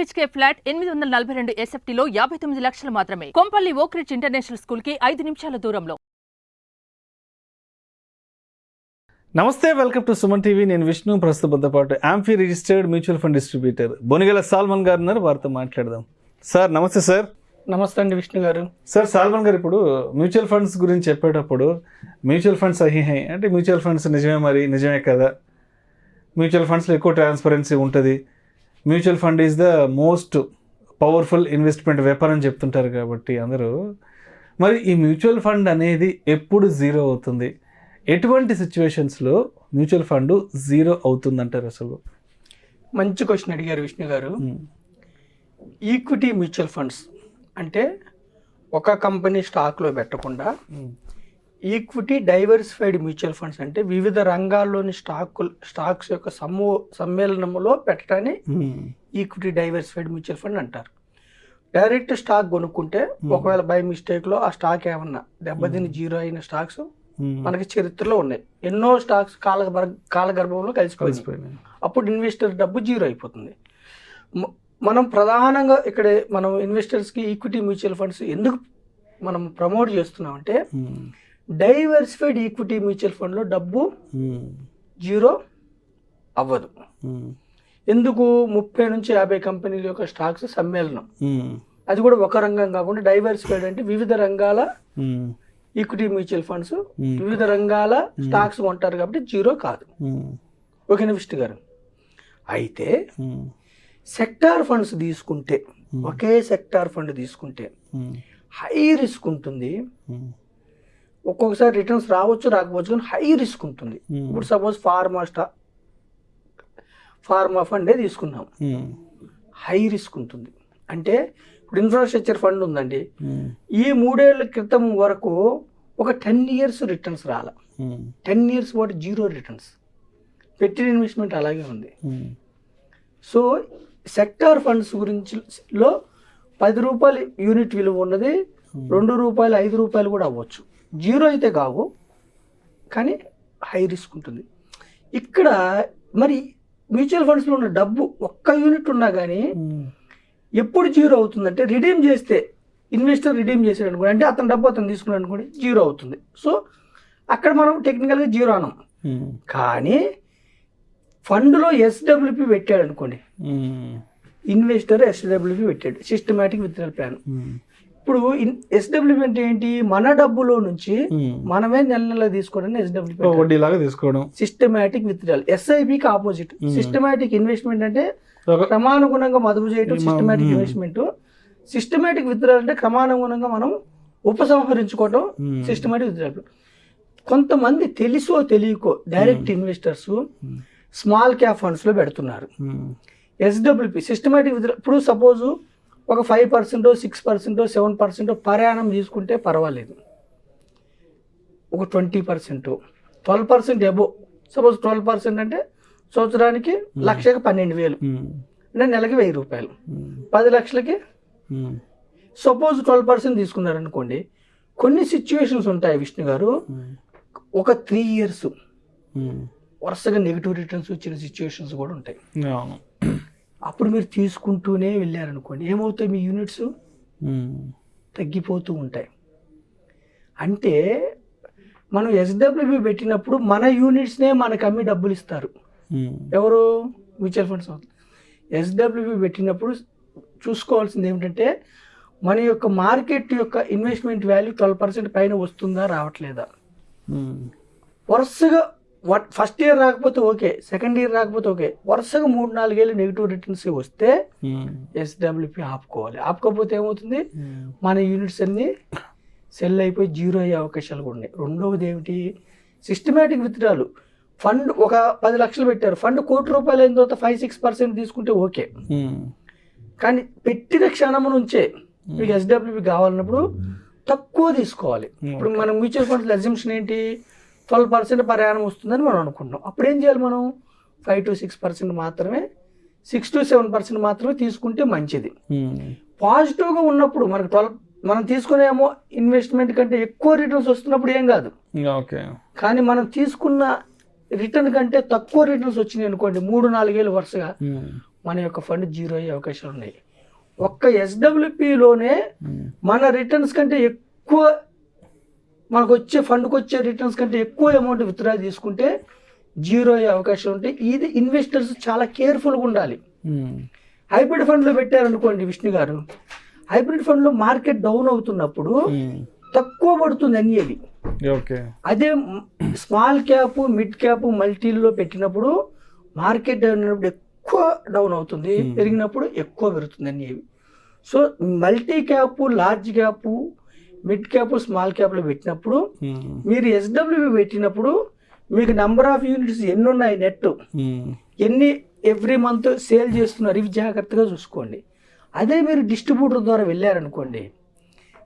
BHK flat 842 SFTలో 59 లక్షలు మాత్రమే. Kompally Oakridge international school కి 5 నిమిషాల దూరంలో. నమస్తే, వెల్కమ్ టు సుమన్ టీవీ. నేను విష్ణు. ప్రస్తుతం పాటు AMFI registered mutual fund distributor Bonigala Solomon గారు ఉన్నారు. వారితో మాట్లాడదాం. సార్ నమస్తే. సార్ నమస్తే అండి విష్ణు గారు. సార్ సాల్మన్ గారు, ఇప్పుడు మ్యూచువల్ ఫండ్స్ గురించి చెప్పేటప్పుడు మ్యూచువల్ ఫండ్స్ అహి అంటే మ్యూచువల్ ఫండ్స్ నిజమే, మరి నిజమే కదా? మ్యూచువల్ ఫండ్స్లో ఎక్కువ ట్రాన్స్పరెన్సీ ఉంటుంది. Mutual fund is the most powerful investment weapon అని చెప్తుంటారు కాబట్టి అందరూ. మరి ఈ మ్యూచువల్ ఫండ్ అనేది ఎప్పుడు జీరో అవుతుంది? ఎటువంటి సిచ్యువేషన్స్లో మ్యూచువల్ ఫండ్ జీరో అవుతుందంటారు అసలు? మంచి క్వశ్చన్ అడిగారు విష్ణు గారు. ఈక్విటీ మ్యూచువల్ ఫండ్స్ అంటే ఒక కంపెనీ స్టాక్లో పెట్టకుండా ఈక్విటీ డైవర్సిఫైడ్ మ్యూచువల్ ఫండ్స్ అంటే వివిధ రంగాల్లోని స్టాక్స్ యొక్క సమ్మేళనంలో పెట్టడాన్ని ఈక్విటీ డైవర్సిఫైడ్ మ్యూచువల్ ఫండ్ అంటారు. డైరెక్ట్ స్టాక్ కొనుక్కుంటే ఒకవేళ బై మిస్టేక్లో ఆ స్టాక్ ఏమన్నా దెబ్బతిని జీరో అయిన స్టాక్స్ మనకి చరిత్రలో ఉన్నాయి. ఎన్నో స్టాక్స్ కాలగర్భంలో కలిసిపోయినాయి. అప్పుడు ఇన్వెస్టర్ డబ్బు జీరో అయిపోతుంది. మనం ప్రధానంగా ఇక్కడ మనం ఇన్వెస్టర్స్కి ఈక్విటీ మ్యూచువల్ ఫండ్స్ ఎందుకు మనం ప్రమోట్ చేస్తున్నామంటే డైవర్సిఫైడ్ ఈక్విటీ మ్యూచువల్ ఫండ్లో డబ్బు జీరో అవ్వదు. ఎందుకు? 30 నుంచి 50 కంపెనీల యొక్క స్టాక్స్ సమ్మేళనం. అది కూడా ఒక రంగం కాకుండా డైవర్సిఫైడ్ అంటే వివిధ రంగాల ఈక్విటీ మ్యూచువల్ ఫండ్స్ వివిధ రంగాల స్టాక్స్ కొంటారు కాబట్టి జీరో కాదు. ఓకేనా విష్ణు గారు? అయితే సెక్టార్ ఫండ్స్ తీసుకుంటే, ఒకే సెక్టార్ ఫండ్ తీసుకుంటే హై రిస్క్ ఉంటుంది. ఒక్కొక్కసారి రిటర్న్స్ రావచ్చు రాకపోవచ్చు, కానీ హై రిస్క్ ఉంటుంది. ఇప్పుడు సపోజ్ ఫార్మా ఫండే తీసుకున్నాం, హై రిస్క్ ఉంటుంది. అంటే ఇప్పుడు ఇన్ఫ్రాస్ట్రక్చర్ ఫండ్ ఉందండి, ఈ 3 ఏళ్ల క్రితం వరకు ఒక 10 years రిటర్న్స్ రాల. 10 years పాటు జీరో రిటర్న్స్. పెట్టిన ఇన్వెస్ట్మెంట్ అలాగే ఉంది. సో సెక్టార్ ఫండ్స్ గురించిలో 10 రూపాయలు యూనిట్ విలువ ఉన్నది 2 రూపాయలు 5 రూపాయలు కూడా అవ్వచ్చు. జీరో అయితే కావు, కానీ హై రిస్క్ ఉంటుంది. ఇక్కడ మరి మ్యూచువల్ ఫండ్స్లో ఉన్న డబ్బు ఒక్క యూనిట్ ఉన్నా కానీ ఎప్పుడు జీరో అవుతుందంటే రిడీమ్ చేస్తే, ఇన్వెస్టర్ రిడీమ్ చేసాడు అనుకోండి, అంటే అతని డబ్బు అతను తీసుకున్నాడు అనుకోండి, జీరో అవుతుంది. సో అక్కడ మనం టెక్నికల్గా జీరో అనం. కానీ ఫండ్లో SWP పెట్టాడు అనుకోండి, ఇన్వెస్టర్ SWP పెట్టాడు, సిస్టమాటిక్ విత్డ్రాయల్ ప్లాన్. ఇప్పుడు SWP అంటే ఏంటి? మన డబ్బులో నుంచి మనమే నెల నెల తీసుకోవడం SWP తీసుకోవడం. సిస్టమాటిక్ విత్డ్రాయల్ SIPకి ఆపోజిట్. సిస్టమాటిక్ ఇన్వెస్ట్మెంట్ అంటే క్రమానుగుణంగా మదుపు చేయటం సిస్టమాటిక్ ఇన్వెస్ట్మెంట్. సిస్టమాటిక్ విత్డ్రాయల్ అంటే క్రమానుగుణంగా మనం ఉపసంహరించుకోవటం సిస్టమాటిక్ విత్డ్రాయల్. కొంతమంది తెలుసో తెలియకో డైరెక్ట్ ఇన్వెస్టర్స్ స్మాల్ క్యాప్ ఫండ్స్లో పెడుతున్నారు. SWP systematic withdrawal. ఇప్పుడు సపోజ్ ఒక 5%, 6%, 7% ప్రయాణం తీసుకుంటే పర్వాలేదు. ఒక 20%, 12% ఎబో. సపోజ్ 12% అంటే సంవత్సరానికి 1,12,000 అంటే నెలకి 1,000 రూపాయలు. 10 లక్షలకి సపోజ్ 12% తీసుకున్నారనుకోండి. కొన్ని సిచ్యువేషన్స్ ఉంటాయి విష్ణు గారు, ఒక 3 years వరుసగా నెగిటివ్ రిటర్న్స్ వచ్చిన సిచ్యువేషన్స్ కూడా ఉంటాయి. అప్పుడు మీరు తీసుకుంటూనే వెళ్ళారనుకోండి, ఏమవుతాయి? మీ యూనిట్స్ తగ్గిపోతూ ఉంటాయి. అంటే మనం SWP పెట్టినప్పుడు మన యూనిట్స్నే మనకు అమ్మి డబ్బులు ఇస్తారు. ఎవరు? Mutual funds. SWP పెట్టినప్పుడు చూసుకోవాల్సింది ఏమిటంటే మన యొక్క మార్కెట్ యొక్క ఇన్వెస్ట్మెంట్ వాల్యూ 12% పైన వస్తుందా రావట్లేదా. వరుసగా ఫస్ట్ ఇయర్ రాకపోతే ఓకే, సెకండ్ ఇయర్ రాకపోతే ఓకే, వరుసగా 3-4 ఏళ్ళు నెగిటివ్ రిటర్న్స్ వస్తే SWP ఆపుకోవాలి. ఆపుకోకపోతే ఏమవుతుంది? మన యూనిట్స్ అన్ని సెల్ అయిపోయి జీరో అయ్యే అవకాశాలు కూడా ఉన్నాయి. రెండవది ఏమిటి? Systematic withdrawal. ఫండ్ ఒక 10 లక్షలు పెట్టారు, ఫండ్ ₹1,00,00,000 అయిన తర్వాత 5-6% తీసుకుంటే ఓకే, కానీ పెట్టిన క్షణం నుంచే మీకు SWP కావాలన్నప్పుడు తక్కువ తీసుకోవాలి. ఇప్పుడు మనం మ్యూచువల్ ఫండ్స్ అజంప్షన్ ఏంటి? 12% ప్రయాణం వస్తుందని మనం అనుకుంటాం. అప్పుడు ఏం చేయాలి? మనం 5-6% మాత్రమే, 6-7% మాత్రమే తీసుకుంటే మంచిది. పాజిటివ్గా ఉన్నప్పుడు మనకు మనం తీసుకునేమో ఇన్వెస్ట్మెంట్ కంటే ఎక్కువ రిటర్న్స్ వస్తున్నప్పుడు ఏం కాదు. కానీ మనం తీసుకున్న రిటర్న్ కంటే తక్కువ రిటర్న్స్ వచ్చినాయి అనుకోండి, 3-4 ఏళ్ళు వరుసగా, మన యొక్క ఫండ్ జీరో అయ్యే అవకాశాలు ఉన్నాయి. ఒక్క ఎస్డబ్ల్యూపిలోనే మన రిటర్న్స్ కంటే ఎక్కువ మనకు వచ్చే ఫండ్కి వచ్చే రిటర్న్స్ కంటే ఎక్కువ అమౌంట్ విత్డ్రా తీసుకుంటే జీరో అయ్యే అవకాశం ఉంటాయి. ఇది ఇన్వెస్టర్స్ చాలా కేర్ఫుల్గా ఉండాలి. హైబ్రిడ్ ఫండ్లో పెట్టారనుకోండి విష్ణు గారు, హైబ్రిడ్ ఫండ్లో మార్కెట్ డౌన్ అవుతున్నప్పుడు తక్కువ పడుతుంది అనేది. అదే స్మాల్ క్యాప్, మిడ్ క్యాప్, మల్టీల్లో పెట్టినప్పుడు మార్కెట్ డౌన్ అయినప్పుడు ఎక్కువ డౌన్ అవుతుంది, పెరిగినప్పుడు ఎక్కువ పెరుగుతుంది అనేవి. So multi cap, large cap, mid cap, small క్యాప్లో పెట్టినప్పుడు మీరు ఎస్డబ్ల్యూపీ పెట్టినప్పుడు మీకు నెంబర్ ఆఫ్ యూనిట్స్ ఎన్ని ఉన్నాయి, నెట్ ఎన్ని ఎవ్రీ మంత్ సేల్ చేస్తున్నారు, ఇవి జాగ్రత్తగా చూసుకోండి. అదే మీరు డిస్ట్రిబ్యూటర్ ద్వారా వెళ్ళారనుకోండి,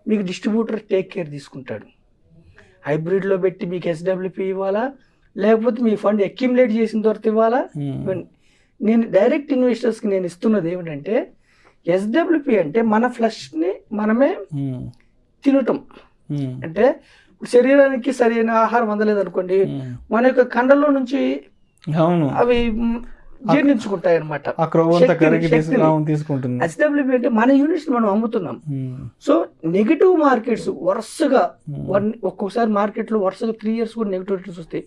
మీకు డిస్ట్రిబ్యూటర్ టేక్ కేర్ తీసుకుంటాడు. హైబ్రిడ్లో పెట్టి మీకు ఎస్డబ్ల్యూపీ ఇవ్వాలా, లేకపోతే మీ ఫండ్ అక్యుములేట్ చేసిన తర్వాత ఇవ్వాలా. నేను డైరెక్ట్ ఇన్వెస్టర్స్కి నేను ఇస్తున్నది ఏమిటంటే, ఎస్డబ్ల్యూపీ అంటే మన ఫ్లష్ని మనమే తినటం. అంటే శరీరానికి సరైన ఆహారం అందలేదు అనుకోండి, మన యొక్క కండలో నుంచి అవి జీర్ణించుకుంటాయి అనమాట. ఎస్డబ్ల్యూపీ అంటే మన యూనిట్స్ మనం అమ్ముతున్నాం. సో నెగిటివ్ మార్కెట్స్ వరుసగా ఒక్కొక్కసారి మార్కెట్ లో వరుసగా 3 years కూడా నెగిటివ్ రిటర్న్స్ వస్తాయి.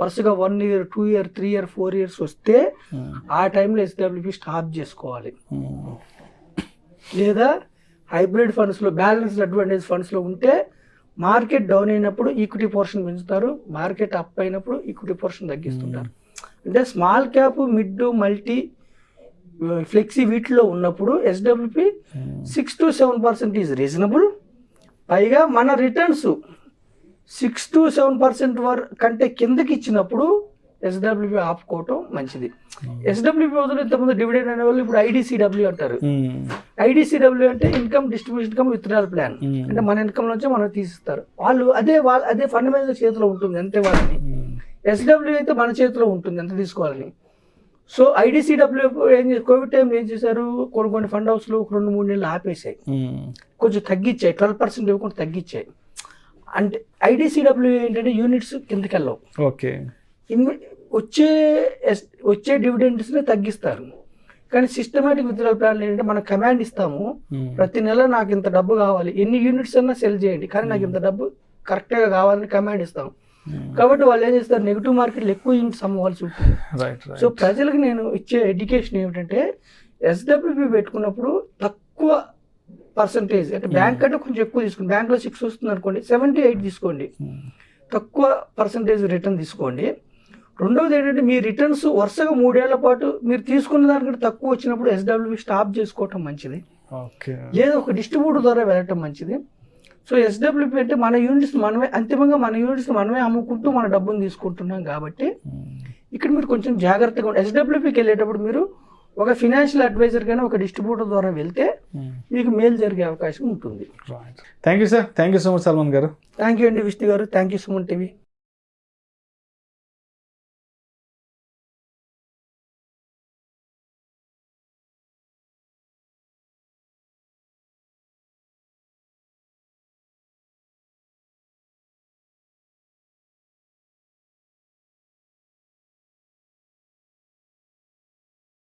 వరుసగా 1 year, 2 year, 3 year, 4 years వస్తే ఆ టైంలో ఎస్డబ్ల్యూపీ స్టాప్ చేసుకోవాలి. లేదా హైబ్రిడ్ ఫండ్స్ లో, బ్యాలెన్స్డ్ అడ్వాంటేజ్ ఫండ్స్ లో ఉంటే మార్కెట్ డౌన్ అయినప్పుడు ఈక్విటీ పోర్షన్ పెంచుతారు, మార్కెట్ అప్ అయినప్పుడు ఈక్విటీ పోర్షన్ తగ్గిస్తుంటారు. అంటే small cap, mid, multi, flexi వీటిలో ఉన్నప్పుడు ఎస్డబ్ల్యూపీ 6 to 7% ఈజ్ రీజనబుల్. పైగా మన రిటర్న్స్ 6 to 7% కంటే కిందకి ఇచ్చినప్పుడు ఎస్డబ్ల్యూపీ ఆపుకోవటం మంచిది. ఎస్డబ్ల్యూపీ బదులు ఇంతకుముందు డివిడెండ్ అనే వాళ్ళు ఇప్పుడు ఐడిసిడబ్ల్యూ అంటారు. ఐడిసిడబ్ల్యూ అంటే income distribution come withdrawal plan. అంటే మన ఇన్కమ్ నుంచి మనం తీసిస్తారు వాళ్ళు. అదే ఫండ్ మేనేజర్ చేతిలో ఉంటుంది అంతే వాళ్ళని. ఎస్డబ్ల్యూ అయితే మన చేతిలో ఉంటుంది ఎంత తీసుకోవాలని. సో ఐడిసిడబ్ల్యూ కోవిడ్ టైంలో ఏం చేశారు, కొన్ని ఫండ్ హౌస్లు 2-3 నెలలు ఆపేసాయి, కొంచెం తగ్గించాయి, 12% ఇవ్వకుండా తగ్గించాయి. అంటే ఐడిసిడబ్ల్యూ ఏంటంటే యూనిట్స్ కిందకి వెళ్ళవు, వచ్చే డివిడెండ్స్ని తగ్గిస్తారు. కానీ సిస్టమేటిక్ విత్డ్రాయల్ ప్లాన్ ఏంటంటే మనం కమాండ్ ఇస్తాము, ప్రతి నెల నాకు ఇంత డబ్బు కావాలి, ఎన్ని యూనిట్స్ అన్నా సెల్ చేయండి, కానీ నాకు ఇంత డబ్బు కరెక్ట్గా కావాలని కమాండ్ ఇస్తాం. కాబట్టి వాళ్ళు ఏం చేస్తారు, నెగిటివ్ మార్కెట్లో ఎక్కువ యూనిట్స్ అమ్మవలసి ఉంటుంది. సో ప్రజలకు నేను ఇచ్చే ఎడ్యుకేషన్ ఏమిటంటే, ఎస్డబ్ల్యూపీ పెట్టుకున్నప్పుడు తక్కువ పర్సంటేజ్, అంటే బ్యాంక్ అంటే కొంచెం ఎక్కువ తీసుకోండి. బ్యాంక్లో 6 వస్తుంది అనుకోండి, 7-8 తీసుకోండి, తక్కువ పర్సంటేజ్ రిటర్న్ తీసుకోండి. రెండవది ఏంటంటే, మీ రిటర్న్స్ వరుసగా 3 ఏళ్ల పాటు మీరు తీసుకున్న దానికంటే తక్కువ వచ్చినప్పుడు ఎస్డబ్ల్యూపీ స్టాప్ చేసుకోవటం మంచిది, లేదా ఒక డిస్ట్రిబ్యూటర్ ద్వారా వెళ్ళటం మంచిది. సో ఎస్డబ్ల్యూపీ అంటే మన యూనిట్స్ మనమే, అంతిమంగా మన యూనిట్స్ మనమే అమ్ముకుంటూ మన డబ్బును తీసుకుంటున్నాం. కాబట్టి ఇక్కడ మీరు కొంచెం జాగ్రత్తగా ఎస్డబ్ల్యూపీకి వెళ్ళేటప్పుడు మీరు ఒక ఫినాన్షియల్ అడ్వైజర్ కానీ ఒక డిస్ట్రిబ్యూటర్ ద్వారా వెళ్తే మీకు మేలు జరిగే అవకాశం ఉంటుంది. Thank you sir, thank you so much Salman garu. Thank you అండి విష్ణు గారు, థ్యాంక్ యూ సుమన్ టీవీ.